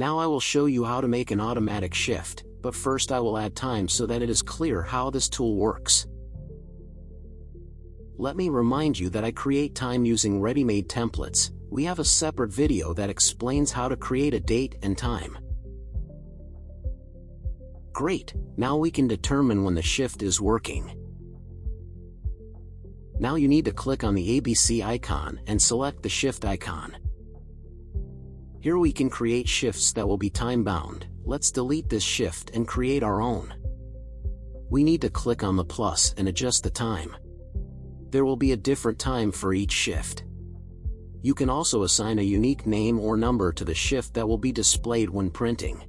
Now I will show you how to make an automatic shift, but first I will add time so that it is clear how this tool works. Let me remind you that I create time using ready-made templates. We have a separate video that explains how to create a date and time. Great, now we can determine when the shift is working. Now you need to click on the ABC icon and select the shift icon. Here we can create shifts that will be time-bound. Let's delete this shift and create our own. We need to click on the plus and adjust the time. There will be a different time for each shift. You can also assign a unique name or number to the shift that will be displayed when printing.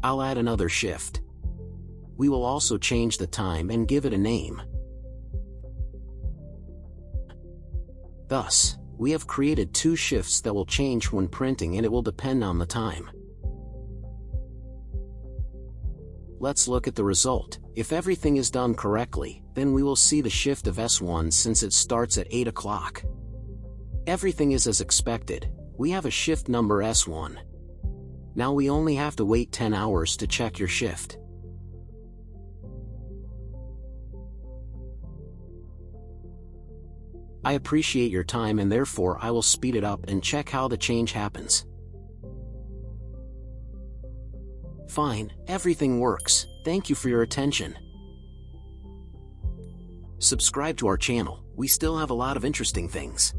I'll add another shift. We will also change the time and give it a name. Thus, we have created 2 shifts that will change when printing, and it will depend on the time. Let's look at the result. If everything is done correctly, then we will see the shift of S1 since it starts at 8 o'clock. Everything is as expected. We have a shift number S1. Now we only have to wait 10 hours to check your shift. I appreciate your time and therefore I will speed it up and check how the change happens. Fine, everything works. Thank you for your attention. Subscribe to our channel, we still have a lot of interesting things.